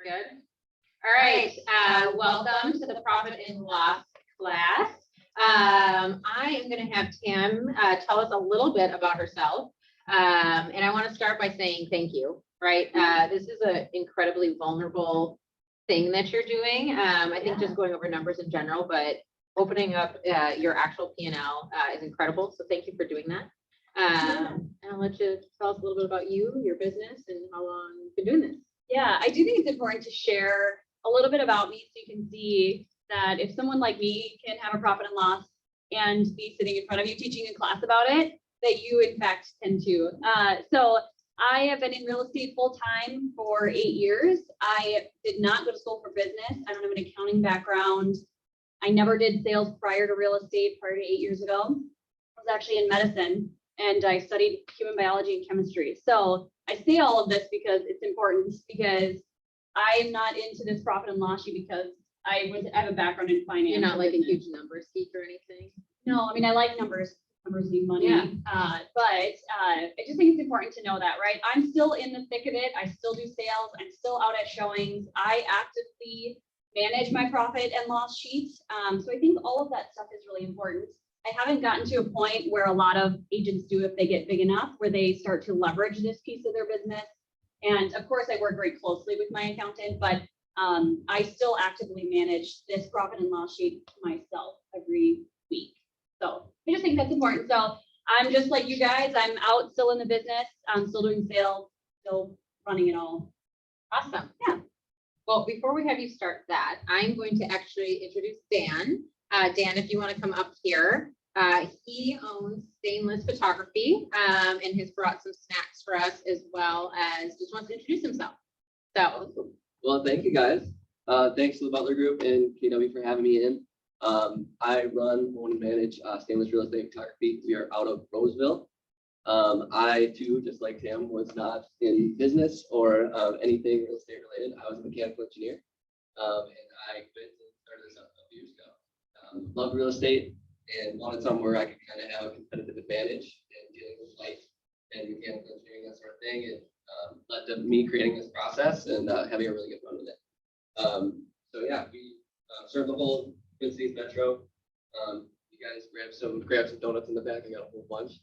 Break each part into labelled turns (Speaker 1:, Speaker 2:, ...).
Speaker 1: good. All right. Welcome to the profit and loss class. I am going to have Tam tell us a little bit about herself. And I want to start by saying thank you, right? This is an incredibly vulnerable thing that you're doing. I think just going over numbers in general, but opening up your actual P&L is incredible. So thank you for doing that. And I'll let you tell us a little bit about you, your business, and how long you've been doing this.
Speaker 2: Yeah, I do think it's important to share a little bit about me so you can see that if someone like me can have a profit and loss and be sitting in front of you teaching a class about it, that you in fact can too. So I have been in real estate full time for 8 years. I did not go to school for business. I don't have an accounting background. I never did sales prior to real estate, prior to 8 years ago. I was actually in medicine and I studied human biology and chemistry. So I say all of this because it's important, because I'm not into this profit and loss sheet because I have a background in finance.
Speaker 1: You're not like a huge numbers geek or anything?
Speaker 2: No, I mean, I like numbers. Numbers need money.
Speaker 1: Yeah.
Speaker 2: But I just think it's important to know that, right? I'm still in the thick of it. I still do sales. I'm still out at showings. I actively manage my profit and loss sheets. So I think all of that stuff is really important. I haven't gotten to a point where a lot of agents do if they get big enough, where they start to leverage this piece of their business. And of course, I work very closely with my accountant, but I still actively manage this profit and loss sheet myself every week. So I just think that's important. So I'm just like you guys. I'm out still in the business. I'm still doing sales, still running it all.
Speaker 1: Awesome.
Speaker 2: Yeah.
Speaker 1: Well, before we have you start that, I'm going to actually introduce Dan. Dan, if you want to come up here, he owns Stainless Photography and has brought some snacks for us, as well as just wants to introduce himself. So,
Speaker 3: well, thank you guys. Thanks to the Butler Group and KW for having me in. I run, own, and manage Stainless Real Estate Photography. We are out of Roseville. I too, just like Tam, was not in business or anything real estate related. I was a mechanical engineer, and I quit and started this up a few years ago. Loved real estate and wanted somewhere I could kind of have a competitive advantage in dealing with life and mechanical engineering, that sort of thing. And led to me creating this process and having a really good run with it. So yeah, we serve the whole Twin Cities Metro. You guys grab some donuts in the back. I got a whole bunch.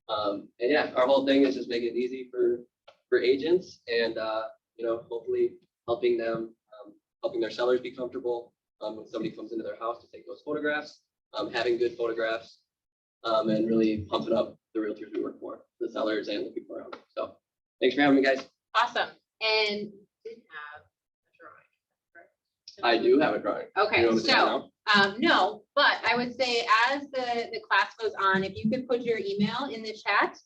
Speaker 3: And yeah, our whole thing is just making it easy for agents and hopefully helping them, helping their sellers be comfortable when somebody comes into their house to take those photographs, having good photographs, and really pumping up the realtors we work for, the sellers and the people around them. So thanks for having me, guys.
Speaker 1: awesome. And you did have a drawing, right?
Speaker 3: I do have a drawing.
Speaker 1: Okay,
Speaker 3: You want me to
Speaker 1: so
Speaker 3: now?
Speaker 1: no, but I would say as the class goes on, if you could put your email in the chat,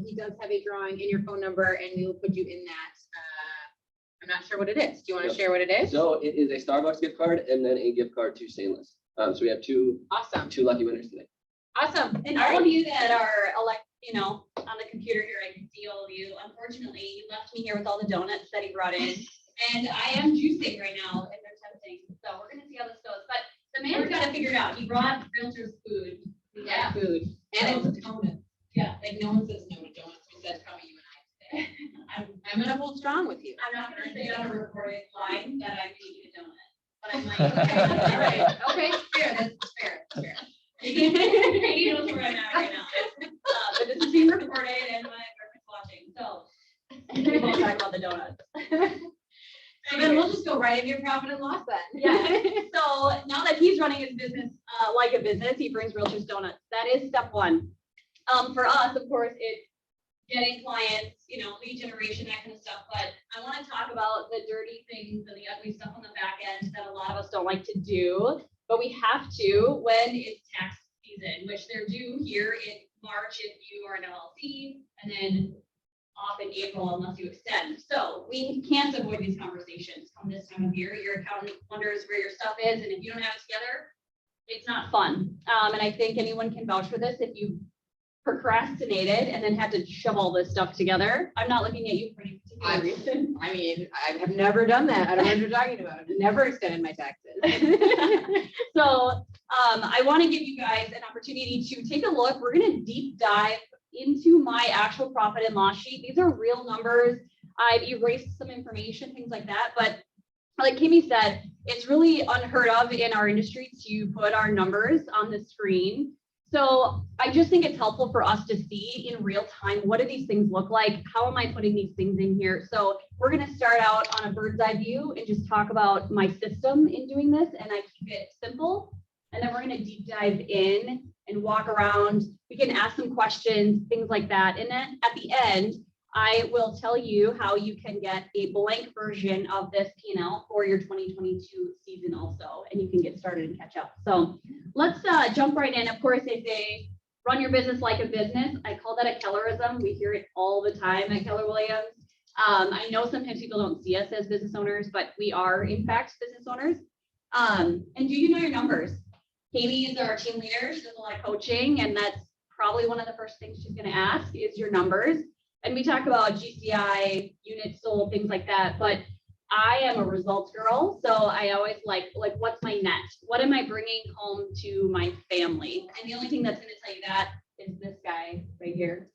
Speaker 1: he does have a drawing and your phone number, and we will put you in that. I'm not sure what it is. Do you want to share what it is?
Speaker 3: So it is a Starbucks gift card and then a gift card to Stainless. So we have two lucky winners today.
Speaker 1: Awesome.
Speaker 2: And all of you that are on the computer here, I can see all of you. Unfortunately, you left me here with all the donuts that he brought in. And I am juicing right now and they're testing. So we're gonna see how this goes. But the man's got to figure it out. He brought realtors food.
Speaker 1: Yeah, food. And it's donuts.
Speaker 2: Yeah.
Speaker 1: Like no one says no to donuts. We said probably you and I today. I'm gonna hold strong with you.
Speaker 2: I'm not gonna say on a recorded line that I'm eating a donut. But I'm like,
Speaker 1: All right. Okay, fair. That's fair. That's fair.
Speaker 2: he knows where I'm at right now. But this is being recorded and my girlfriend's watching. So we won't talk about the donuts.
Speaker 1: So then we'll just go right into your profit and loss then.
Speaker 2: Yeah. So now that he's running his business like a business, he brings realtors donuts. That is step one. For us, of course, it's getting clients, lead generation, that kind of stuff. But I want to talk about the dirty things and the ugly stuff on the back end that a lot of us don't like to do. But we have to when it's tax season, which they're due here in March if you are an LLC, and then off in April unless you extend. So we can't avoid these conversations come this time of year. Your accountant wonders where your stuff is, and if you don't have it together, it's not fun. And I think anyone can vouch for this. If you procrastinated and then had to shove all this stuff together, I'm not looking at you for any particular reason.
Speaker 1: I mean, I have never done that. I don't know what you're talking about. I've never extended my taxes.
Speaker 2: So I want to give you guys an opportunity to take a look. We're going to deep dive into my actual profit and loss sheet. These are real numbers. I've erased some information, things like that. But like Kimmy said, it's really unheard of in our industry to put our numbers on the screen. So I just think it's helpful for us to see in real time, what do these things look like? How am I putting these things in here? So we're going to start out on a bird's eye view and just talk about my system in doing this. And I keep it simple. And then we're going to deep dive in and walk around. We can ask some questions, things like that. And then at the end, I will tell you how you can get a blank version of this P&L for your 2022 season also, and you can get started and catch up. So let's jump right in. Of course, they say, run your business like a business. I call that a Kellerism. We hear it all the time at Keller Williams. I know sometimes people don't see us as business owners, but we are in fact business owners. And do you know your numbers? Katie is our team leader. She does a lot of coaching, and that's probably one of the first things she's going to ask is your numbers. And we talk about GCI, units sold, things like that. But I am a results girl, so I always like what's my net? What am I bringing home to my family? And the only thing that's going to tell you that is this guy right here.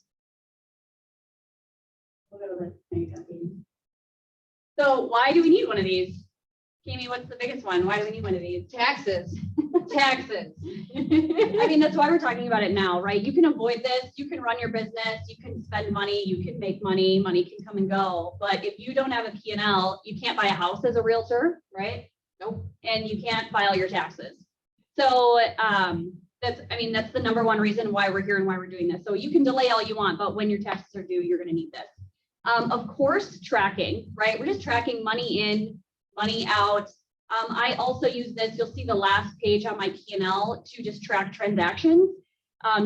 Speaker 2: So why do we need one of these? Jamie, what's the biggest one? Why do we need one of these?
Speaker 1: Taxes. Taxes.
Speaker 2: I mean, that's why we're talking about it now, right? You can avoid this. You can run your business. You can spend money. You can make money. Money can come and go. But if you don't have a P&L, you can't buy a house as a realtor, right?
Speaker 1: Nope.
Speaker 2: And you can't file your taxes. So that's the number one reason why we're here and why we're doing this. So you can delay all you want, but when your taxes are due, you're going to need this. Of course, tracking, right? We're just tracking money in, money out. I also use this. You'll see the last page on my P&L to just track transactions,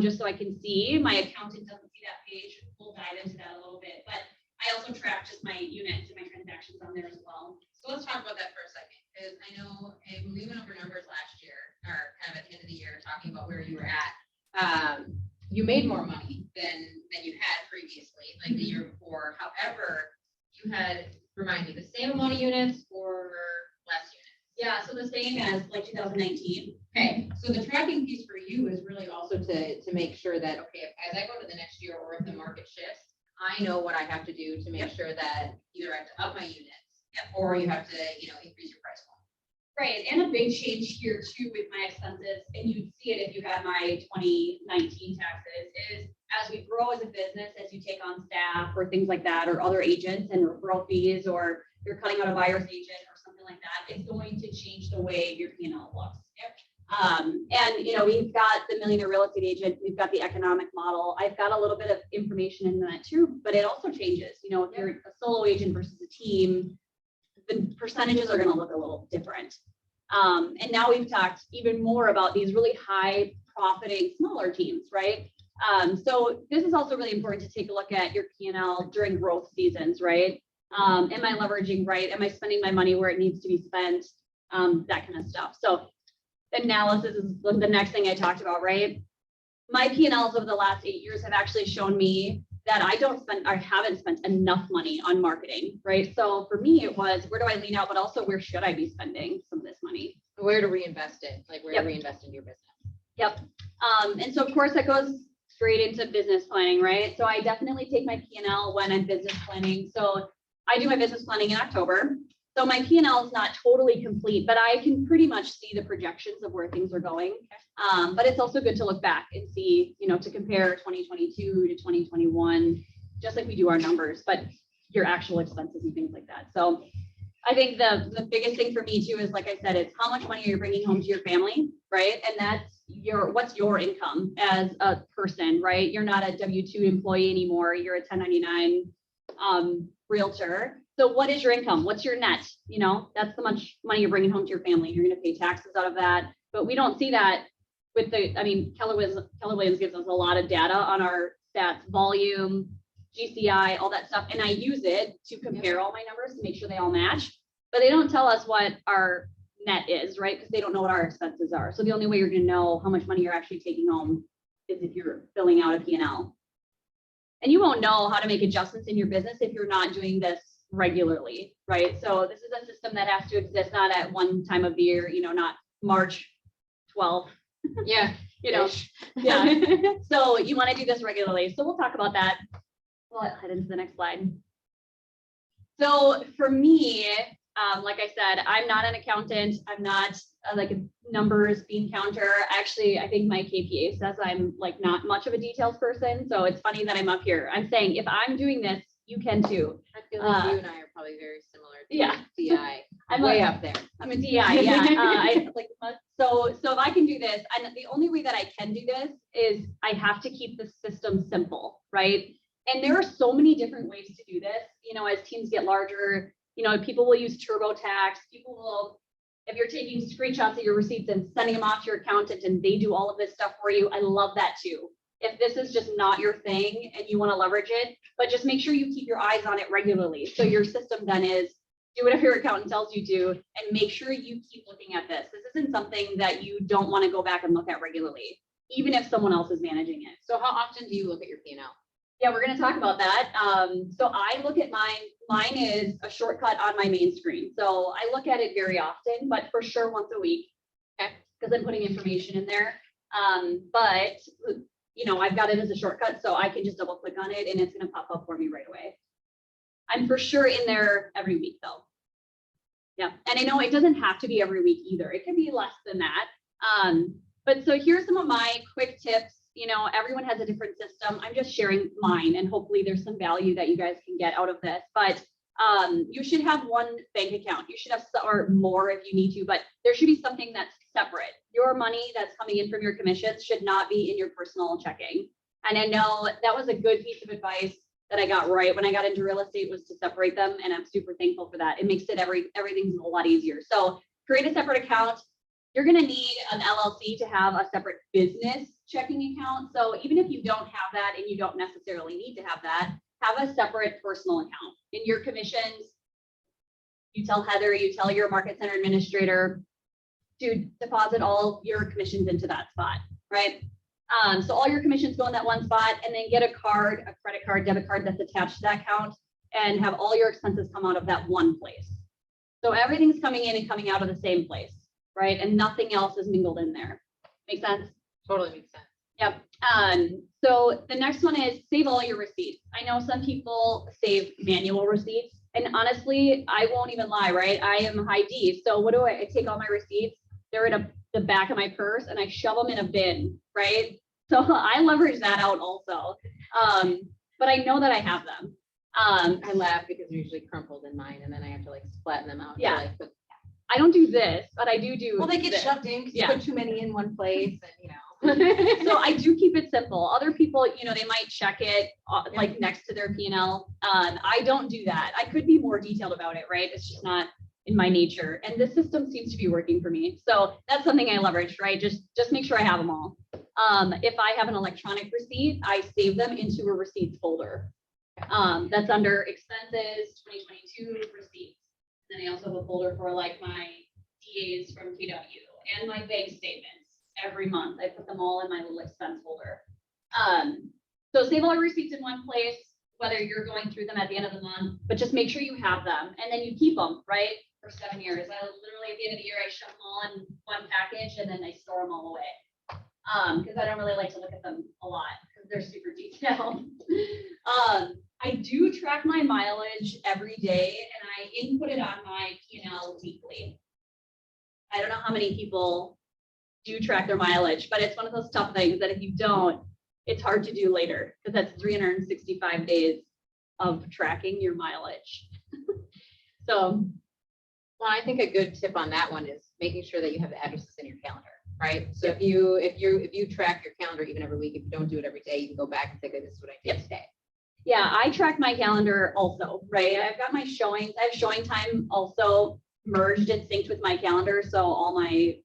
Speaker 2: just so I can see. My accountant doesn't see that page. We'll dive into that a little bit, but I also track just my units and my transactions on there as well.
Speaker 1: So let's talk about that for a second, because I know when we went over numbers last year, or kind of at the end of the year, talking about where you were at, you made more money than you had previously, like the year before. However, you had, remind me, the same amount of units or less units?
Speaker 2: Yeah, so the same as like 2019.
Speaker 1: Okay, so the tracking piece for you is really also to make sure that, okay, as I go to the next year, or if the market shifts, I know what I have to do to make sure that either I have to up my units, or you have to, increase your price point.
Speaker 2: Right, and a big change here too with my expenses, and you'd see it if you had my 2019 taxes, is as we grow as a business, as you take on staff or things like that, or other agents and referral fees, or you're cutting out a buyer's agent or something like that, it's going to change the way your P&L looks. And we've got the Millionaire Real Estate Agent, we've got the economic model. I've got a little bit of information in that too, but it also changes. If you're a solo agent versus a team, the percentages are going to look a little different. And now we've talked even more about these really high profiting smaller teams, right? So this is also really important to take a look at your P&L during growth seasons, right? Am I leveraging right? Am I spending my money where it needs to be spent? That kind of stuff. So analysis is the next thing I talked about, right? My P&Ls over the last 8 years have actually shown me that I haven't spent enough money on marketing, right? So for me, it was, where do I lean out, but also where should I be spending some of this money?
Speaker 1: Where to reinvest it, like where to reinvest in your business.
Speaker 2: Yep. And so of course that goes straight into business planning, right? So I definitely take my P&L when I'm business planning. So I do my business planning in October. So my P&L is not totally complete, but I can pretty much see the projections of where things are going. But it's also good to look back and see, to compare 2022 to 2021, just like we do our numbers, but your actual expenses and things like that. So I think the biggest thing for me too is, like I said, it's how much money are you bringing home to your family, right? And that's what's your income as a person, right? You're not a W-2 employee anymore. You're a 1099 realtor. So what is your income? What's your net? That's how much money you're bringing home to your family. You're going to pay taxes out of that, but we don't see that with Keller Williams gives us a lot of data on our stats, volume, GCI, all that stuff. And I use it to compare all my numbers to make sure they all match, but they don't tell us what our net is, right? Because they don't know what our expenses are. So the only way you're going to know how much money you're actually taking home is if you're filling out a P&L. And you won't know how to make adjustments in your business if you're not doing this regularly, right? So this is a system that has to exist not at one time of the year, not March 12th.
Speaker 1: Yeah.
Speaker 2: Yeah. So you want to do this regularly. So we'll talk about that. We'll head into the next slide. So for me, like I said, I'm not an accountant. I'm not like a numbers bean counter. Actually, I think my KPA says I'm like not much of a details person. So it's funny that I'm up here. I'm saying if I'm doing this, you can too.
Speaker 1: I feel like you and I are probably very similar. To
Speaker 2: Yeah.
Speaker 1: DI.
Speaker 2: I'm
Speaker 1: way
Speaker 2: a-
Speaker 1: up there.
Speaker 2: I'm a DI, yeah. I like so if I can do this, and the only way that I can do this is I have to keep the system simple, right? And there are so many different ways to do this. You know, as teams get larger, you know, people will use TurboTax. People will, if you're taking screenshots of your receipts and sending them off to your accountant, and they do all of this stuff for you. I love that too. If this is just not your thing and you want to leverage it, but just make sure you keep your eyes on it regularly. So your system then is do whatever your accountant tells you to, and make sure you keep looking at this. This isn't something that you don't want to go back and look at regularly, even if someone else is managing it.
Speaker 1: So how often do you look at your P&L?
Speaker 2: Yeah, we're going to talk about that. So I look at mine. Mine is a shortcut on my main screen. So I look at it very often, but for sure once a week. Okay, because I'm putting information in there. But you know, I've got it as a shortcut, so I can just double click on it and it's going to pop up for me right away. I'm for sure in there every week though. Yeah, and I know it doesn't have to be every week either. It could be less than that. But so here's some of my quick tips. You know, everyone has a different system. I'm just sharing mine, and hopefully there's some value that you guys can get out of this. But you should have one bank account. You should have or more if you need to, but there should be something that's separate. Your money that's coming in from your commissions should not be in your personal checking. And I know that was a good piece of advice that I got right when I got into real estate, was to separate them. And I'm super thankful for that. It makes it everything's a lot easier. So create a separate account. You're going to need an LLC to have a separate business checking account. So even if you don't have that and you don't necessarily need to have that, have a separate personal account. In your commissions, you tell Heather, you tell your market center administrator to deposit all your commissions into that spot, right? So all your commissions go in that one spot, and then get a card, a credit card, debit card that's attached to that account, and have all your expenses come out of that one place. So everything's coming in and coming out of the same place, right? And nothing else is mingled in there. Make sense?
Speaker 1: Totally makes sense.
Speaker 2: Yep. So the next one is save all your receipts. I know some people save manual receipts, and honestly, I won't even lie, right? I am high D. So what do I take all my receipts? They're in the back of my purse, and I shove them in a bin, right? So I leverage that out also. But I know that I have them.
Speaker 1: I laugh because they're usually crumpled in mine, and then I have to like flatten them out.
Speaker 2: Yeah.
Speaker 1: To, like, put,
Speaker 2: I don't do this, but I do.
Speaker 1: well, they get
Speaker 2: this.
Speaker 1: shoved in because
Speaker 2: Yeah.
Speaker 1: you put too many in one place, and you know.
Speaker 2: So I do keep it simple. Other people, you know, they might check it like next to their P&L. I don't do that. I could be more detailed about it, right? It's just not in my nature. And this system seems to be working for me. So that's something I leverage, right? Just make sure I have them all. If I have an electronic receipt, I save them into a receipts folder. That's under expenses, 2022 receipts. Then I also have a folder for like my DAs from KW and my bank statements. Every month, I put them all in my little expense folder. So save all your receipts in one place, whether you're going through them at the end of the month, but just make sure you have them, and then you keep them, right, for 7 years. I literally, at the end of the year, I shove them all in one package, and then I store them all away. Because I don't really like to look at them a lot because they're super detailed. I do track my mileage every day, and I input it on my P&L weekly. I don't know how many people do track their mileage, but it's one of those tough things that if you don't, it's hard to do later, because that's 365 days of tracking your mileage. So,
Speaker 1: well, I think a good tip on that one is making sure that you have the addresses in your calendar, right? So if you track your calendar even every week, if you don't do it every day, you can go back and say, okay, this is what I did today.
Speaker 2: yeah, I track my calendar also, right? I've got my showings. I have showing time also merged and synced with my calendar, so all my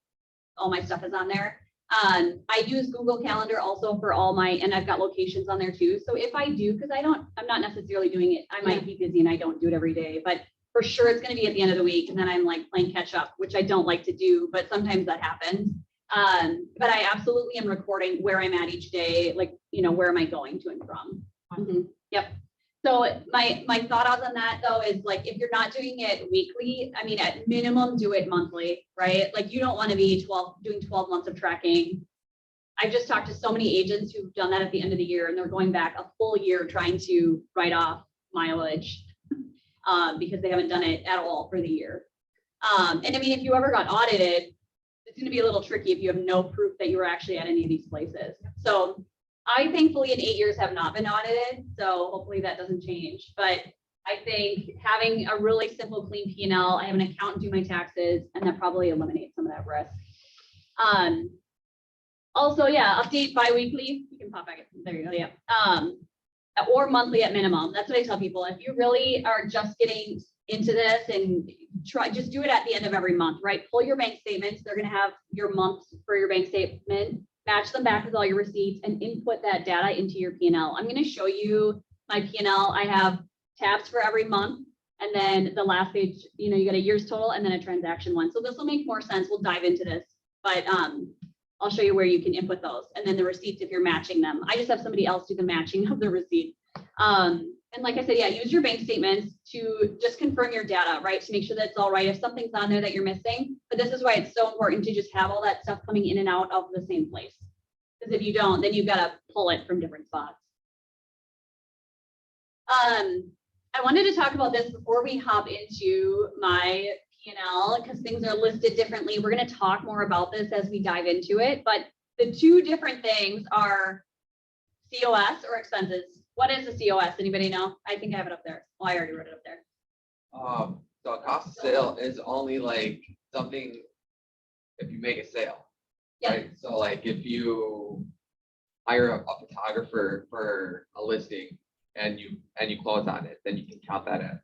Speaker 2: stuff is on there. I use Google Calendar also for all my, and I've got locations on there too. So if I do, because I'm not necessarily doing it, I might be busy and I don't do it every day, but for sure it's going to be at the end of the week, and then I'm like playing catch up, which I don't like to do, but sometimes that happens. But I absolutely am recording where I'm at each day, like, you know, where am I going to and from. Mm-hmm. Yep. So my thought on that though is, like, if you're not doing it weekly, I mean, at minimum do it monthly, right? Like, you don't want to be doing 12 months of tracking. I've just talked to so many agents who've done that at the end of the year, and they're going back a full year trying to write off mileage. because they haven't done it at all for the year. And I mean, if you ever got audited, it's going to be a little tricky if you have no proof that you were actually at any of these places. So I thankfully in 8 years have not been audited. So hopefully that doesn't change. But I think having a really simple, clean P&L, I have an accountant do my taxes, and that probably eliminates some of that risk. Also, yeah, update bi-weekly. You can pop back. There you go. Yeah. Or monthly at minimum. That's what I tell people. If you really are just getting into this and just do it at the end of every month, right? Pull your bank statements. They're going to have your months for your bank statement, match them back with all your receipts, and input that data into your P&L. I'm going to show you my P&L. I have tabs for every month. And then the last page, you get a year's total and then a transaction one. So this will make more sense. We'll dive into this, but I'll show you where you can input those, and then the receipts if you're matching them. I just have somebody else do the matching of the receipts. And like I said, yeah, use your bank statements to just confirm your data, right? To make sure that it's all right. If something's on there that you're missing, but this is why it's so important to just have all that stuff coming in and out of the same place. Because if you don't, then you've got to pull it from different spots. I wanted to talk about this before we hop into my P&L, because things are listed differently. We're going to talk more about this as we dive into it, but the two different things are COS or expenses. What is a COS? Anybody know? I think I have it up there. Well, I already wrote it up there.
Speaker 4: So a cost of sale is only like something if you make a sale.
Speaker 2: Yep.
Speaker 4: Right? So like if you hire a photographer for a listing and you close on it, then you can count that as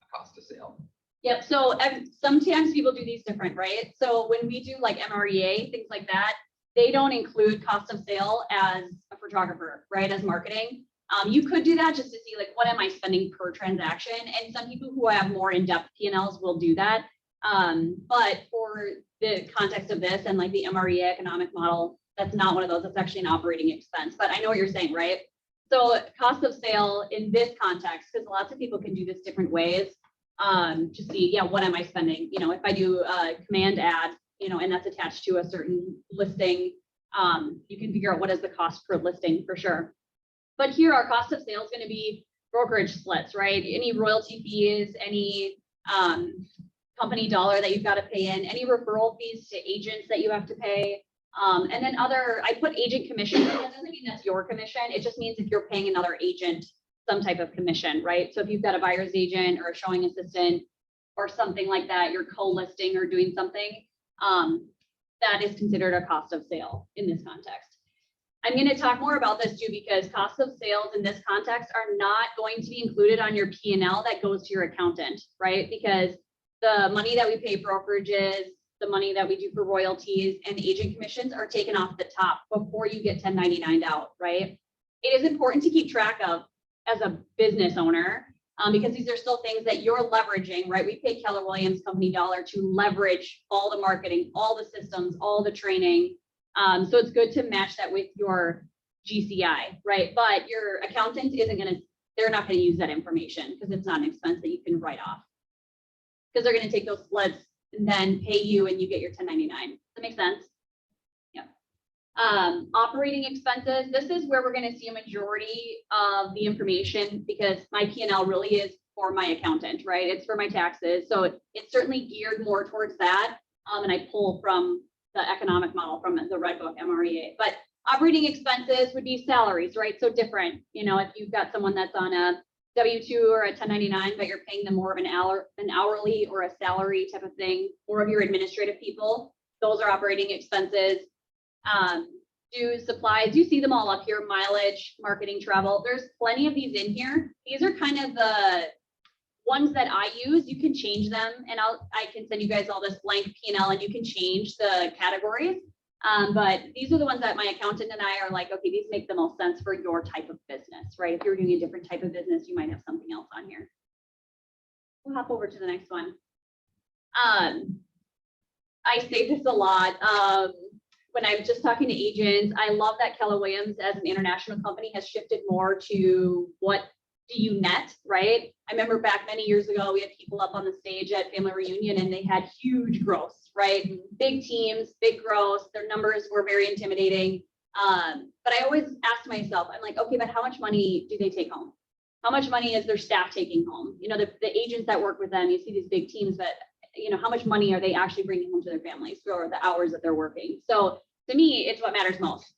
Speaker 4: a cost of sale.
Speaker 2: Yep. So sometimes people do these different, right? So when we do like MREA, things like that, they don't include cost of sale as a photographer, right? As marketing. You could do that just to see like, what am I spending per transaction? And some people who have more in-depth P&Ls will do that. But for the context of this and like the MREA economic model, that's not one of those. That's actually an operating expense. But I know what you're saying, right? So cost of sale in this context, because lots of people can do this different ways to see, yeah, what am I spending? If I do a command ad, and that's attached to a certain listing, you can figure out what is the cost per listing for sure. But here our cost of sale is going to be brokerage splits, right? Any royalty fees, any company dollar that you've got to pay in, any referral fees to agents that you have to pay. And then I put agent commission. That doesn't mean that's your commission. It just means if you're paying another agent some type of commission, right? So if you've got a buyer's agent or a showing assistant or something like that, you're co-listing or doing something, that is considered a cost of sale in this context. I'm going to talk more about this too, because cost of sales in this context are not going to be included on your P&L that goes to your accountant, right? Because the money that we pay brokerages, the money that we do for royalties and agent commissions are taken off the top before you get 1099 out, right? It is important to keep track of as a business owner, because these are still things that you're leveraging, right? We pay Keller Williams company dollar to leverage all the marketing, all the systems, all the training. So it's good to match that with your GCI, right? But your accountant they're not going to use that information because it's not an expense that you can write off. Because they're going to take those splits and then pay you and you get your 1099. Does that make sense? Yeah. Operating expenses. This is where we're going to see a majority of the information because my P&L really is for my accountant, right? It's for my taxes. So it's certainly geared more towards that. And I pull from the economic model from the Red Book MREA. But operating expenses would be salaries, right? So different, if you've got someone that's on a W-2 or a 1099, but you're paying them more of an hourly or a salary type of thing, or of your administrative people, those are operating expenses. Dues, supplies, you see them all up here, mileage, marketing, travel. There's plenty of these in here. These are kind of the ones that I use. You can change them, and I can send you guys all this blank P&L and you can change the categories. But these are the ones that my accountant and I are like, okay, these make the most sense for your type of business, right? If you're doing a different type of business, you might have something else on here. We'll hop over to the next one. I say this a lot. When I'm just talking to agents, I love that Keller Williams as an international company has shifted more to what do you net, right? I remember back many years ago, we had people up on the stage at Family Reunion and they had huge growth, right? Big teams, big growth, their numbers were very intimidating. But I always asked myself, I'm like, okay, but how much money do they take home? How much money is their staff taking home? You know, the agents that work with them, you see these big teams that, you know, how much money are they actually bringing home to their families for the hours that they're working? So to me, it's what matters most.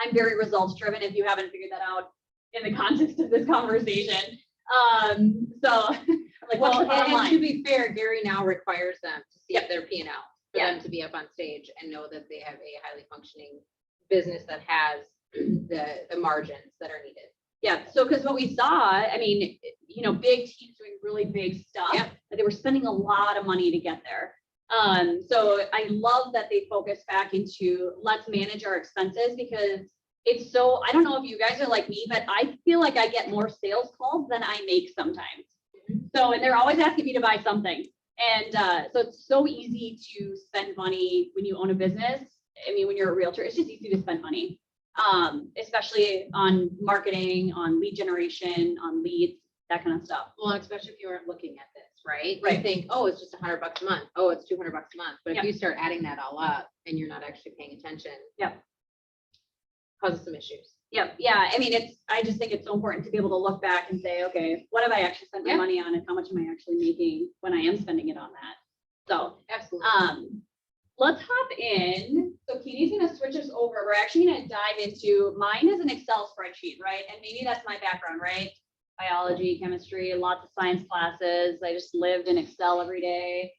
Speaker 2: I'm very results driven, if you haven't figured that out in the context of this conversation. So like, what's your bottom
Speaker 1: And to
Speaker 2: line?
Speaker 1: be fair, Gary now requires them to see
Speaker 2: Yep.
Speaker 1: their P&L, for
Speaker 2: Yeah.
Speaker 1: them to be up on stage and know that they have a highly functioning business that has the margins that are needed.
Speaker 2: Yeah, so because what we saw, I mean, you know, big teams doing really big stuff,
Speaker 1: Yep.
Speaker 2: but they were spending a lot of money to get there. So I love that they focus back into let's manage our expenses, because it's so, I don't know if you guys are like me, but I feel like I get more sales calls than I make sometimes. So, and they're always asking me to buy something. And so it's so easy to spend money when you own a business. I mean, when you're a realtor, it's just easy to spend money, especially on marketing, on lead generation, on leads, that kind of stuff.
Speaker 1: Well, especially if you aren't looking at this, right?
Speaker 2: Right.
Speaker 1: You think, oh, it's just $100 a month. Oh, it's $200 a month. But if
Speaker 2: Yep.
Speaker 1: you start adding that all up and you're not actually paying attention.
Speaker 2: Yep.
Speaker 1: Causes some issues.
Speaker 2: Yep. Yeah. I mean, I just think it's so important to be able to look back and say, okay, what have I actually spent my
Speaker 1: Yeah.
Speaker 2: money on, and how much am I actually making when I am spending it on that? So,
Speaker 1: Absolutely.
Speaker 2: let's hop in. So Katie's going to switch us over. We're actually going to dive into, mine is an Excel spreadsheet, right? And maybe that's my background, right? Biology, chemistry, lots of science classes. I just lived in Excel every day.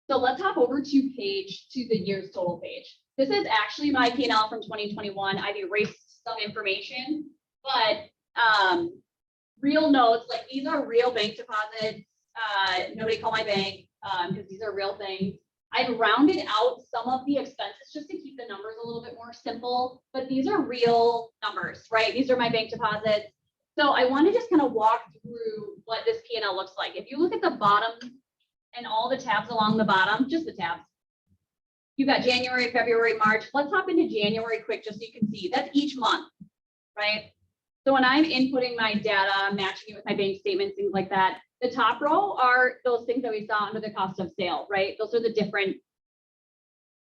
Speaker 2: So let's hop over to the year's total page. This is actually my P&L from 2021. I've erased some information, but real notes, like these are real bank deposits. Nobody call my bank, because these are real things. I've rounded out some of the expenses just to keep the numbers a little bit more simple, but these are real numbers, right? These are my bank deposits. So I want to just kind of walk through what this P&L looks like. If you look at the bottom and all the tabs along the bottom, just the tabs. You've got January, February, March. Let's hop into January quick, just so you can see. That's each month, right? So when I'm inputting my data, matching it with my bank statements, things like that, the top row are those things that we saw under the cost of sale, right? Those are the different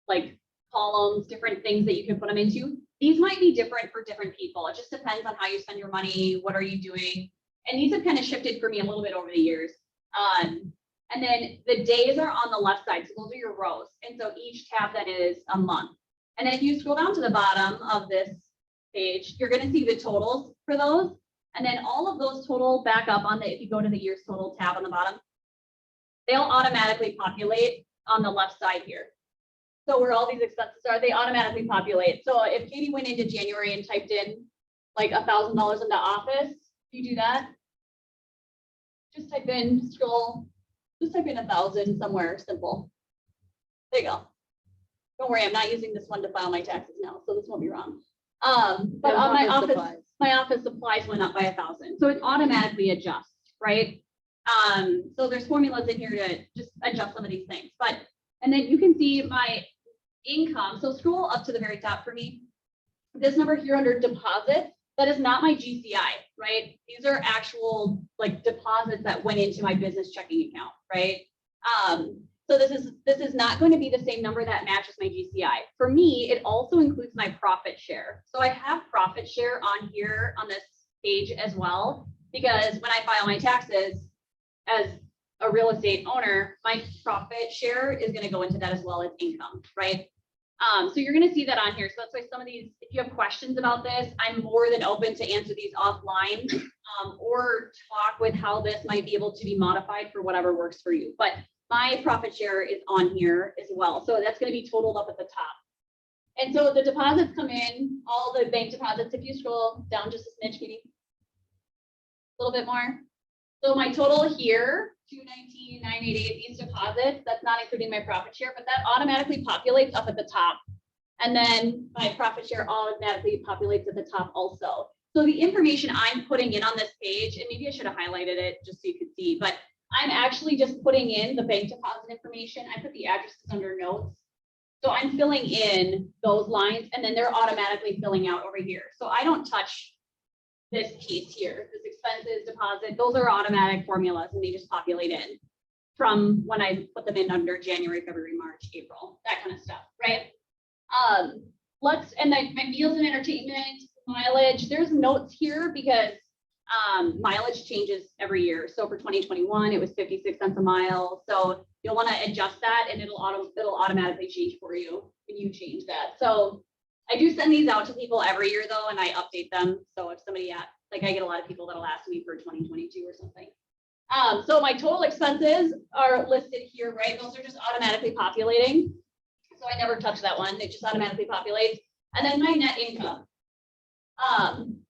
Speaker 2: like columns, different things that you can put them into. These might be different for different people. It just depends on how you spend your money. What are you doing? And these have kind of shifted for me a little bit over the years. And then the days are on the left side. So those are your rows. And so each tab then is a month. And then if you scroll down to the bottom of this page, you're going to see the totals for those. And then all of those total back up on if you go to the year's total tab on the bottom, they'll automatically populate on the left side here. So where all these expenses are, they automatically populate. So if Katie went into January and typed in like $1,000 into office, you do that, just type in, just type in 1,000 somewhere simple. There you go. Don't worry, I'm not using this one to file my taxes now, so this won't be wrong. But on my office supplies went up by 1,000. So it automatically adjusts, right? So there's formulas in here to just adjust some of these things. And then you can see my income. So scroll up to the very top for me. This number here under deposits, that is not my GCI, right? These are actual like deposits that went into my business checking account, right? So this is not going to be the same number that matches my GCI. For me, it also includes my profit share. So I have profit share on here on this page as well, because when I file my taxes as a real estate owner, my profit share is going to go into that as well as income, right? So you're going to see that on here. So that's why some of these, if you have questions about this, I'm more than open to answer these offline, or talk with how this might be able to be modified for whatever works for you. But my profit share is on here as well. So that's going to be totaled up at the top. And so the deposits come in, all the bank deposits, if you scroll down just a smidge, Katie, a little bit more. So my total here, 219,988, these deposits, that's not including my profit share, but that automatically populates up at the top. And then my profit share automatically populates at the top also. So the information I'm putting in on this page, and maybe I should have highlighted it just so you could see, but I'm actually just putting in the bank deposit information. I put the addresses under notes. So I'm filling in those lines, and then they're automatically filling out over here. So I don't touch this piece here, this expenses, deposit, those are automatic formulas, and they just populate in from when I put them in under January, February, March, April, that kind of stuff, right? And then my meals and entertainment, Mileage, there's notes here because mileage changes every year. So for 2021, it was 56 cents a mile. So you'll want to adjust that and it'll automatically change for you when you change that. So I do send these out to people every year though, and I update them. So if somebody like I get a lot of people that'll ask me for 2022 or something. So my total expenses are listed here, right? Those are just automatically populating. So I never touch that one. It just automatically populates. And then my net income.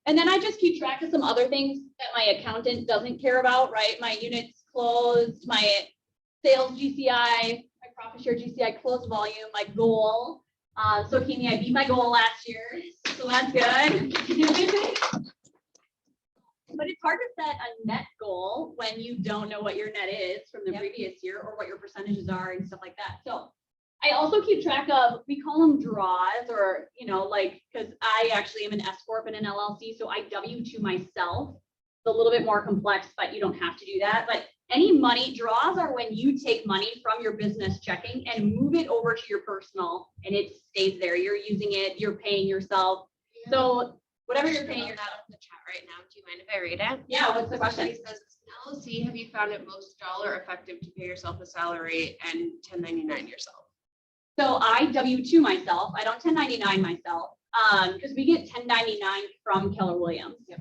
Speaker 2: And then I just keep track of some other things that my accountant doesn't care about, right? My units closed, my sales GCI, my profit share GCI closed volume, my goal. So Kimi, I beat my goal last year, so that's good. But it's hard to set a net goal when you don't know what your net is from the previous year or what your percentages are and stuff like that. So I also keep track of, we call them draws, or, you know, like, because I actually am an S Corp and an LLC, so I W-2 myself. It's a little bit more complex, but you don't have to do that. But any money draws are when you take money from your business checking and move it over to your personal, and it stays there. You're using it, you're paying yourself. So whatever you're paying, you're
Speaker 5: not on the chat right now. Do you mind if I read it?
Speaker 2: Yeah, what's the question?
Speaker 5: Somebody says, LLC, have you found it most dollar effective to pay yourself a salary and 1099 yourself?
Speaker 2: So I W-2 myself. I don't 1099 myself because we get 1099 from Keller Williams.
Speaker 5: Yep.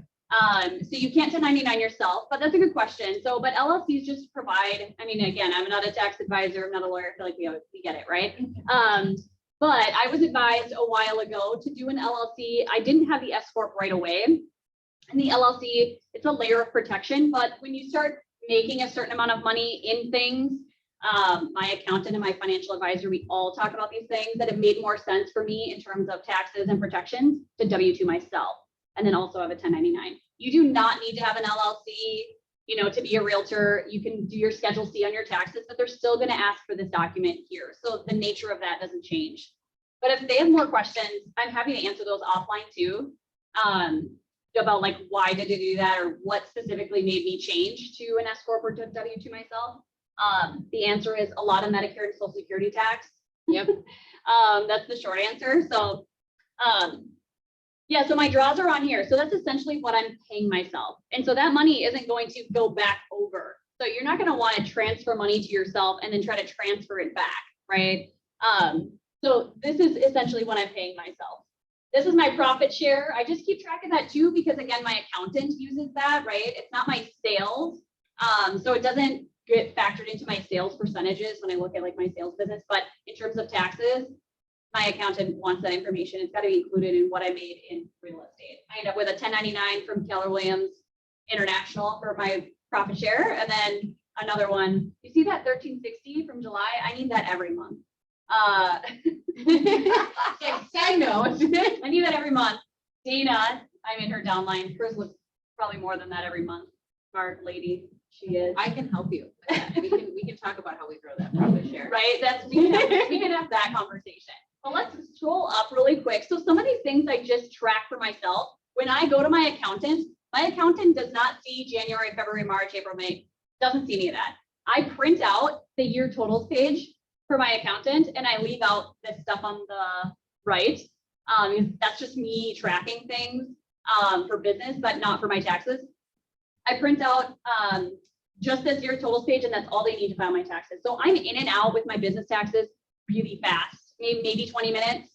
Speaker 2: So you can't 1099 yourself, but that's a good question. So, but LLCs just provide, I mean, again, I'm not a tax advisor, I'm not a lawyer. I feel like we get it, right? But I was advised a while ago to do an LLC. I didn't have the S Corp right away. And the LLC, it's a layer of protection, but when you start making a certain amount of money in things, my accountant and my financial advisor, we all talk about these things that have made more sense for me in terms of taxes and protections to W-2 myself, and then also have a 1099. You do not need to have an LLC, you know, to be a realtor. You can do your Schedule C on your taxes, but they're still going to ask for this document here. So the nature of that doesn't change. But if they have more questions, I'm happy to answer those offline too. About like, why did I do that, or what specifically made me change to an S Corp or to W-2 myself? The answer is a lot of Medicare and Social Security tax.
Speaker 1: Yep.
Speaker 2: That's the short answer. So, yeah, so my draws are on here. So that's essentially what I'm paying myself. And so that money isn't going to go back over. So you're not going to want to transfer money to yourself and then try to transfer it back, right? So this is essentially what I'm paying myself. This is my profit share. I just keep track of that too, because again, my accountant uses that, right? It's not my sales. So it doesn't get factored into my sales percentages when I look at like my sales business, but in terms of taxes, my accountant wants that information. It's got to be included in what I made in real estate. I end up with a 1099 from Keller Williams International for my profit share. And then another one, you see that 1360 from July? I need that every month.
Speaker 1: Side note,
Speaker 2: I need that every month. Dana, I'm in her downline. Hers looks probably more than that every month. Smart lady, she is.
Speaker 1: I can help you. With that. We can talk about how we grow that profit share.
Speaker 2: Right? We can have that conversation. But let's scroll up really quick. So some of these things I just track for myself. When I go to my accountant does not see January, February, March, April, May. Doesn't see any of that. I print out the year totals page for my accountant and I leave out this stuff on the right. That's just me tracking things for business, but not for my taxes. I print out just this year totals page, and that's all they need to file my taxes. So I'm in and out with my business taxes really fast, maybe 20 minutes,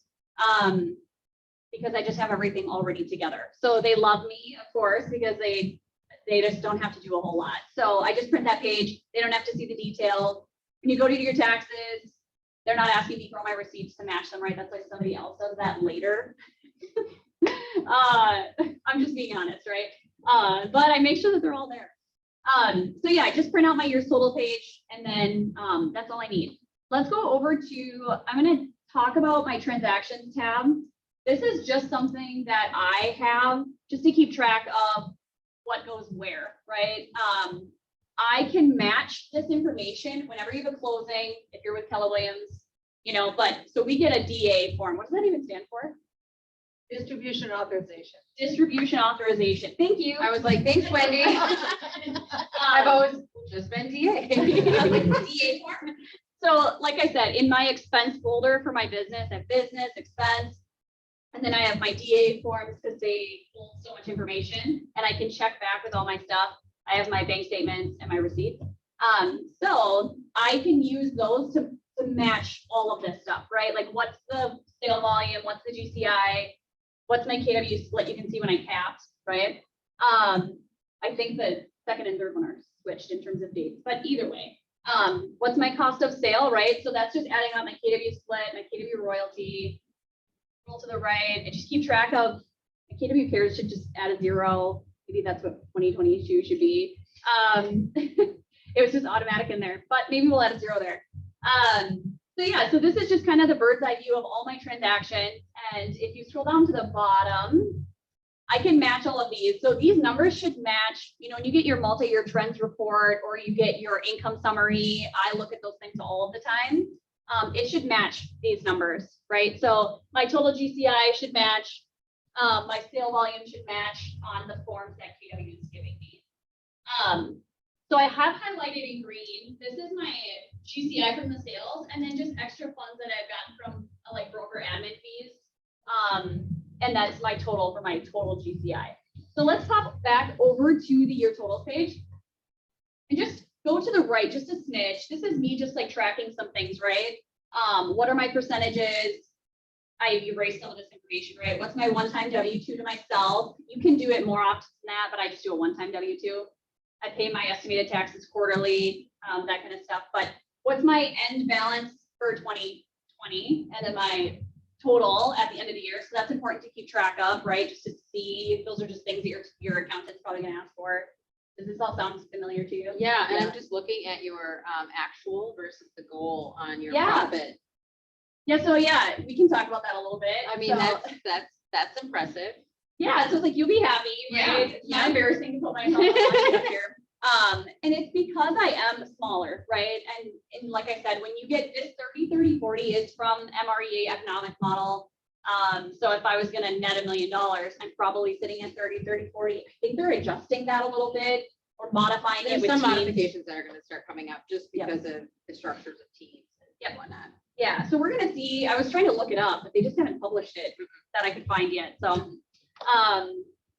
Speaker 2: because I just have everything already together. So they love me, of course, because they just don't have to do a whole lot. So I just print that page. They don't have to see the details. When you go to do your taxes, they're not asking me for all my receipts to match them, right? That's like somebody else does that later. I'm just being honest, right? But I make sure that they're all there. So yeah, I just print out my year's total page, and then that's all I need. Let's go over to, I'm going to talk about my transactions tab. This is just something that I have just to keep track of what goes where, right? I can match this information whenever you have a closing, if you're with Keller Williams, you know, but so we get a DA form. What does that even stand for?
Speaker 1: Distribution authorization.
Speaker 2: Distribution authorization. Thank you.
Speaker 1: I was like, thanks, Wendy. I've always just been DA.
Speaker 2: DA form. So like I said, in my expense folder for my business, I have business, expense, And then I have my DA forms because they hold so much information and I can check back with all my stuff. I have my bank statements and my receipts. So I can use those to match all of this stuff, right? Like what's the sale volume, what's the GCI, what's my KW split, you can see when I capped, right? I think the second and third one are switched in terms of dates, but either way, what's my cost of sale, right? So that's just adding up my KW split, my KW royalty, roll to the right, and just keep track of my KW pairs should just add a 0. Maybe that's what 2022 should be. It was just automatic in there, but maybe we'll add a 0 there. So yeah, so this is just kind of the bird's eye view of all my transactions. And if you scroll down to the bottom, I can match all of these. So these numbers should match, you know, when you get your multi-year trends report or you get your income summary, I look at those things all of the time. It should match these numbers, right? So my total GCI should match, my sale volume should match on the forms that KW is giving me. So I have highlighted in green, this is my GCI from the sales, and then just extra funds that I've gotten from like broker admin fees. And that's my total for my total GCI. So let's pop back over to the year totals page and just go to the right, just a smidge. This is me just like tracking some things, right? What are my percentages? I erased some of this information, right? What's my one-time W-2 to myself? You can do it more often than that, but I just do a one-time W-2. I pay my estimated taxes quarterly, that kind of stuff. But what's my end balance for 2020 and then my total at the end of the year? So that's important to keep track of, right? Just to see, those are just things that your accountant's probably going to ask for. Does this all sound familiar to you?
Speaker 1: Yeah, and I'm just looking at your actual versus the goal on your
Speaker 2: Yeah.
Speaker 1: profit.
Speaker 2: Yeah, so yeah, we can talk about that a little bit.
Speaker 1: I mean,
Speaker 2: So,
Speaker 1: that's impressive.
Speaker 2: yeah, so it's like you'll be happy, right? It's not embarrassing to put myself on up here. And it's because I am smaller, right? And like I said, when you get this 30-30-40 is from MREA economic model. So if I was gonna net $1 million, I'm probably sitting at 30-30-40. I think they're adjusting that a little bit or modifying
Speaker 1: There's
Speaker 2: it with
Speaker 1: some
Speaker 2: teams.
Speaker 1: modifications that are going to start coming up just
Speaker 2: Yep.
Speaker 1: because of the structures of teams and whatnot.
Speaker 2: Yeah, so we're gonna see, I was trying to look it up, but they just haven't published it that I could find yet. So,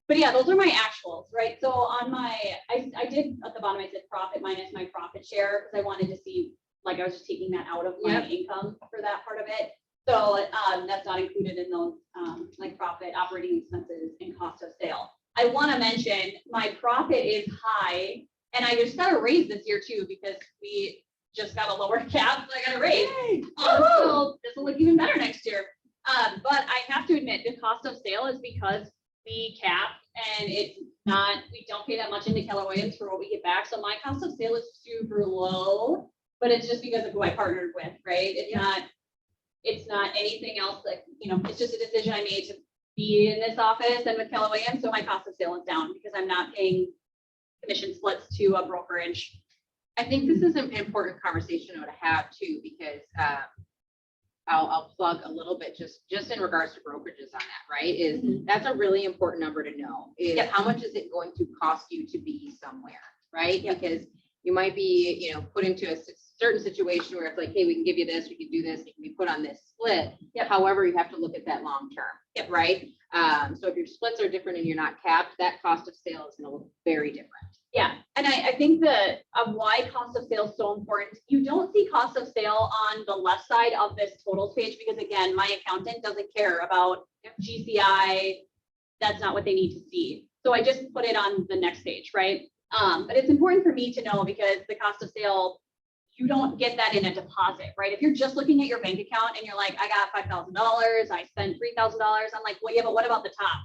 Speaker 2: but yeah, those are my actuals, right? So on my, I did at the bottom, I said profit minus my profit share because I wanted to see, like I was just taking that out of my income for that part of it. So that's not included in those like profit, operating expenses, and cost of sale. I want to mention my profit is high, and I just got a raise this year too because we just got a lower cap, so I got a raise. So this will look even better next year. But I have to admit, the cost of sale is because we cap, and it's not, we don't pay that much into Keller Williams for what we get back. So my cost of sale is super low, but it's just because of who I partnered with, right? It's not anything else, like, you know, it's just a decision I made to be in this office and with Keller Williams. So my cost of sale is down because I'm not paying commission splits to a brokerage.
Speaker 1: I think this is an important conversation to have too, because I'll plug a little bit just in regards to brokerages on that, right? Is that's a really important number to know is how much is it going to cost you to be somewhere, right? Because you might be, you know, put into a certain situation where it's like, hey, we can give you this, we can do this, you can be put on this split. However, you have to look at that long term, right? So if your splits are different and you're not capped, that cost of sale is going to look very different.
Speaker 2: Yeah, and I think that why cost of sale is so important. You don't see cost of sale on the left side of this totals page because, again, my accountant doesn't care about GCI. That's not what they need to see. So I just put it on the next page, right? But it's important for me to know because the cost of sale, you don't get that in a deposit, right? If you're just looking at your bank account and you're like, I got $5,000, I spent $3,000, I'm like, well, yeah, but what about the top?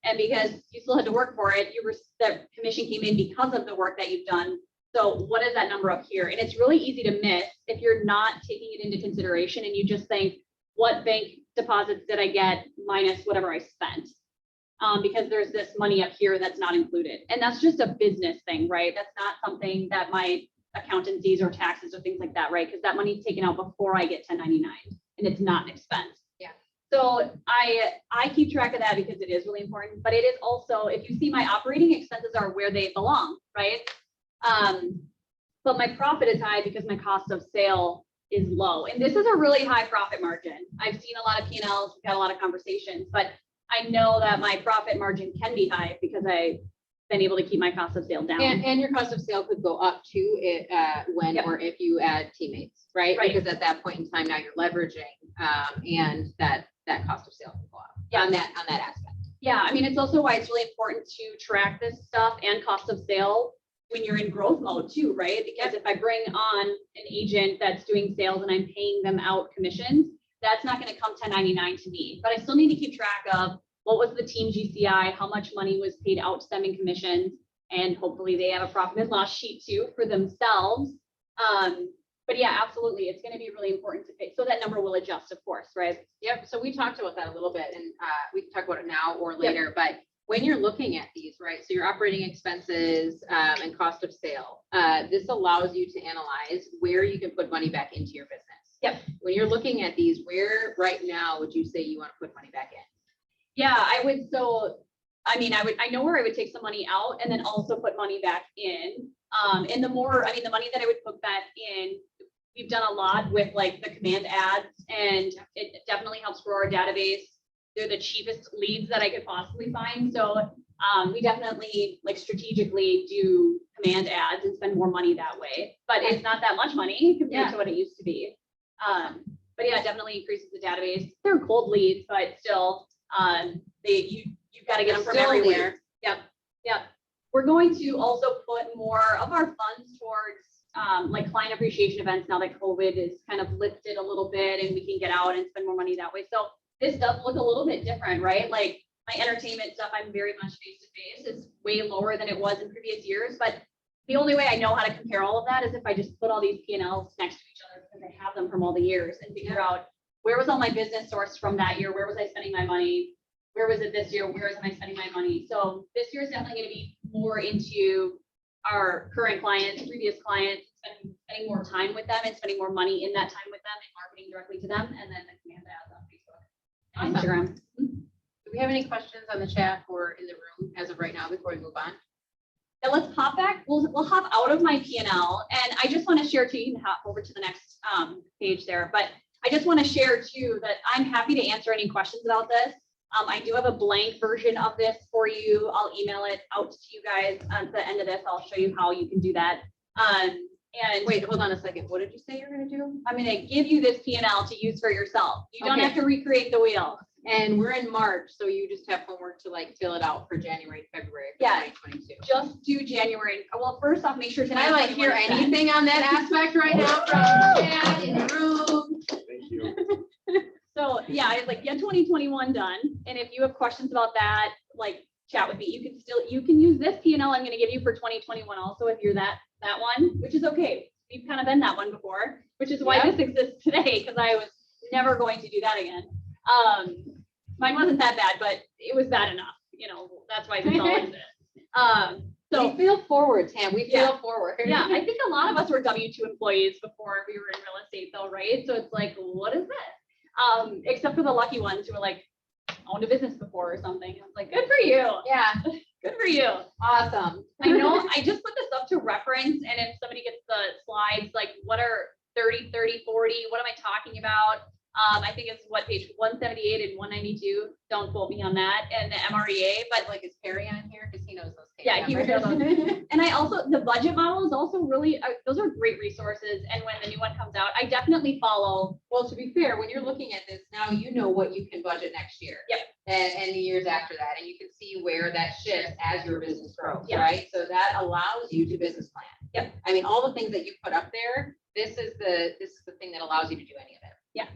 Speaker 2: And because you still had to work for it, the commission came in because of the work that you've done. So what is that number up here? And it's really easy to miss if you're not taking it into consideration and you just think, what bank deposits did I get minus whatever I spent? Because there's this money up here that's not included. And that's just a business thing, right? That's not something that my accountant sees or taxes or things like that, right? Because that money's taken out before I get 1099 and it's not an expense. So I keep track of that because it is really important, but it is also, if you see my operating expenses are where they belong, right? But my profit is high because my cost of sale is low. And this is a really high profit margin. I've seen a lot of P&Ls, we've got a lot of conversations, but I know that my profit margin can be high because I've been able to keep my cost of sale down.
Speaker 1: And your cost of sale could go up too, when
Speaker 2: Yep.
Speaker 1: or if you add teammates, right?
Speaker 2: Right.
Speaker 1: Because at that point in time, now you're leveraging, and that cost of sale can go up
Speaker 2: Yeah.
Speaker 1: on that aspect.
Speaker 2: Yeah, I mean, it's also why it's really important to track this stuff and cost of sale when you're in growth mode too, right? Because if I bring on an agent that's doing sales and I'm paying them out commissions, that's not going to come 1099 to me. But I still need to keep track of what was the team GCI, how much money was paid out to them in commissions, and hopefully they have a profit and loss sheet too for themselves. But yeah, absolutely, it's going to be really important to pay. So that number will adjust, of course, right?
Speaker 1: Yep, so we talked about that a little bit, and we can talk about it now or later, but when you're looking at these, right, so your operating expenses and cost of sale, this allows you to analyze where you can put money back into your business.
Speaker 2: Yep.
Speaker 1: When you're looking at these, where right now would you say you want to put money back in?
Speaker 2: Yeah, I would. So, I know where I would take some money out and then also put money back in. And the money that I would put back in, we've done a lot with like the command ads, and it definitely helps grow our database. They're the cheapest leads that I could possibly find. So we definitely like strategically do command ads and spend more money that way, but it's not that much money compared to what it used to be. But yeah, it definitely increases the database. They're cold leads, but still, you've got to get them from
Speaker 1: Still
Speaker 2: everywhere. Yep. We're going to also put more of our funds towards like client appreciation events now that COVID is kind of lifted a little bit and we can get out and spend more money that way. So this does look a little bit different, right? Like my entertainment stuff, I'm very much face to face. It's way lower than it was in previous years, but the only way I know how to compare all of that is if I just put all these P&Ls next to each other because I have them from all the years and figure out where was all my business sourced from that year? Where was I spending my money? Where was it this year? Where am I spending my money? So this year is definitely going to be more into our current clients, previous clients, spending more time with them and spending more money in that time with them and marketing directly to them, and then the command ads on Facebook and Instagram.
Speaker 1: Do we have any questions on the chat or in the room as of right now before we move on?
Speaker 2: Now let's hop back. We'll hop out of my P&L, and I just want to share too. You can hop over to the next page there, but I just want to share too that I'm happy to answer any questions about this. I do have a blank version of this for you. I'll email it out to you guys at the end of this. I'll show you how you can do that. And
Speaker 1: Wait, hold on a second. What did you say you're going to do?
Speaker 2: I'm going to give you this P&L to use for yourself. You don't
Speaker 1: Okay.
Speaker 2: have to recreate the wheel.
Speaker 1: And we're in March, so you just have homework to like fill it out for January, February of
Speaker 2: Yeah.
Speaker 1: 2022.
Speaker 2: Just do January. Well, first off, make sure to
Speaker 1: Can I like hear anything on that aspect right now from the chat in the room?
Speaker 6: Thank you.
Speaker 2: So yeah, it's like get 2021 done. And if you have questions about that, like chat with me. You can use this P&L I'm going to give you for 2021 also if you're that one, which is okay. We've kind of been that one before, which is why this exists today, because I was never going to do that again. Mine wasn't that bad, but it was bad enough. That's why this all exists. So
Speaker 1: we feel forward, Tam. We feel forward.
Speaker 2: yeah, I think a lot of us were W-2 employees before we were in real estate though, right? So it's like, what is this? Except for the lucky ones who were like, owned a business before or something. I was like, good for you.
Speaker 1: Yeah.
Speaker 2: Good for you.
Speaker 1: Awesome.
Speaker 2: I know I just put this up to reference, and if somebody gets the slides, like what are 30, 30, 40, what am I talking about? I think it's what page 178 and 192. Don't quote me on that. And the MREA, but
Speaker 1: Like, is Perry on here? Because he knows those.
Speaker 2: yeah, he knows those. And I also, the budget model is also really, those are great resources. And when the new one comes out, I definitely follow.
Speaker 1: Well, to be fair, when you're looking at this now, you know what you can budget next year.
Speaker 2: Yep.
Speaker 1: And the years after that, and you can see where that shifts as your business grows,
Speaker 2: Yep.
Speaker 1: right? So that allows you to business plan.
Speaker 2: Yep.
Speaker 1: I mean, all the things that you put up there, this is the thing that allows you to do any of it.
Speaker 2: Yeah.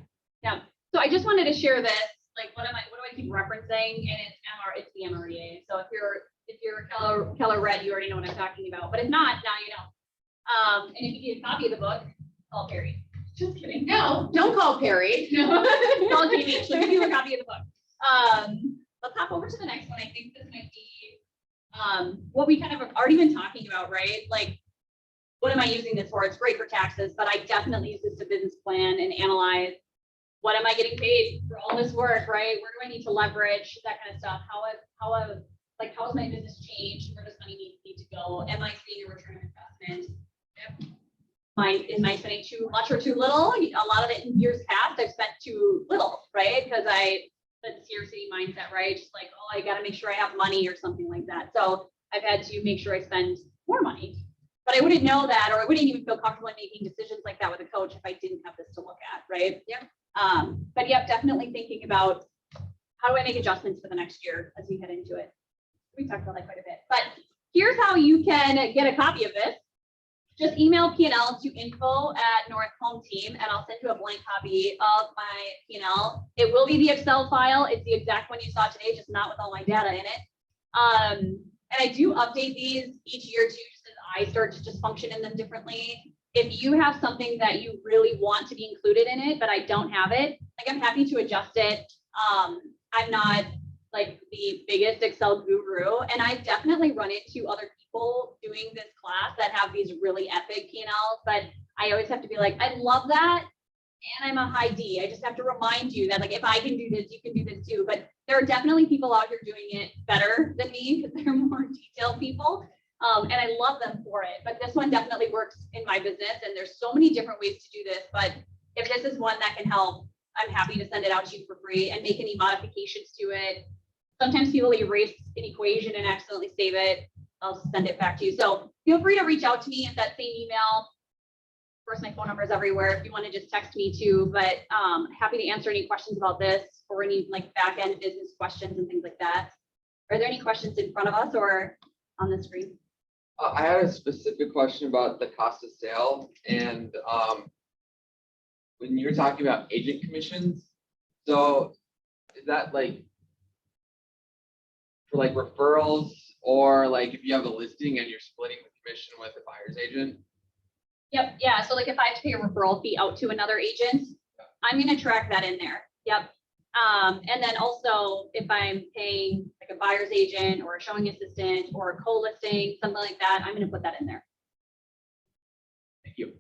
Speaker 2: So I just wanted to share this. Like, what do I keep referencing? And it's the MREA. So if you're a Keller Red, you already know what I'm talking about. But if not, now you know. And if you need a copy of the book, call Perry. Just kidding.
Speaker 1: No, don't call Perry.
Speaker 2: No. Call Jamie. She'll give you a copy of the book. Let's hop over to the next one. I think this might be what we kind of have already been talking about, right? Like, what am I using this for? It's great for taxes, but I definitely use this to business plan and analyze. What am I getting paid for all this work, right? Where do I need to leverage that kind of stuff? How has my business changed? Where does money need to go? Am I seeing a return on investment? Yep. Am I spending too much or too little? A lot of it in years past, I've spent too little, right? Because the scarcity mindset, right? Just like, oh, I gotta make sure I have money or something like that. So I've had to make sure I spend more money. But I wouldn't know that, or I wouldn't even feel comfortable in making decisions like that with a coach if I didn't have this to look at, right?
Speaker 1: Yeah.
Speaker 2: But yeah, definitely thinking about how do I make adjustments for the next year as we head into it. We talked about that quite a bit, but here's how you can get a copy of this. Just email P&L to info@North Home Team, and I'll send you a blank copy of my P&L. It will be the Excel file. It's the exact one you saw today, just not with all my data in it. And I do update these each year too, just as I start to just function in them differently. If you have something that you really want to be included in it, but I don't have it, like I'm happy to adjust it. I'm not like the biggest Excel guru, and I've definitely run into other people doing this class that have these really epic P&Ls, but I always have to be like, I love that, and I'm a high D. I just have to remind you that like if I can do this, you can do this too. But there are definitely people out here doing it better than me because they're more detailed people, and I love them for it. But this one definitely works in my business, and there's so many different ways to do this. But if this is one that can help, I'm happy to send it out to you for free and make any modifications to it. Sometimes people erase an equation and accidentally save it. I'll send it back to you. So feel free to reach out to me at that same email. Of course, my phone number is everywhere if you want to just text me too, but happy to answer any questions about this or any like back end business questions and things like that. Are there any questions in front of us or on the screen?
Speaker 4: I had a specific question about the cost of sale and when you're talking about agent commissions, so is that like for like referrals or like if you have a listing and you're splitting the commission with a buyer's agent?
Speaker 2: Yep. Yeah. So like if I have to pay a referral fee out to another agent, I'm going to track that in there. Yep. And then also if I'm paying like a buyer's agent or a showing assistant or a co-listing, something like that, I'm going to put that in there.
Speaker 4: Thank you.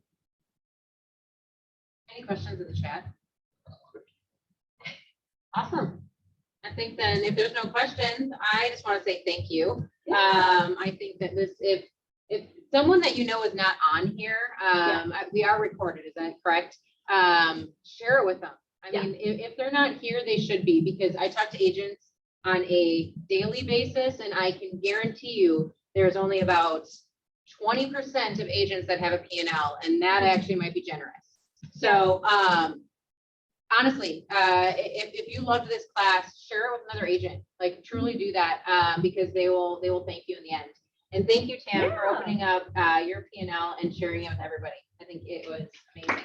Speaker 1: Any questions in the chat? Awesome. I think then if there's no questions, I just want to say thank you. I think that this, if someone that you know is not on here, we are recorded, is that correct? Share it with them. I mean, if they're not here, they should be, because I talk to agents on a daily basis, and I can guarantee you there's only about 20% of agents that have a P&L, and that actually might be generous. So honestly, if you loved this class, share it with another agent. Like truly do that, because they will thank you in the end. And thank you, Tam, for opening up your P&L and sharing it with everybody. I think it was amazing.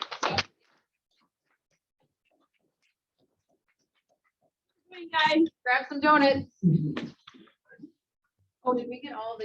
Speaker 2: Hey guys,
Speaker 1: Grab some donuts. Oh, did we get all the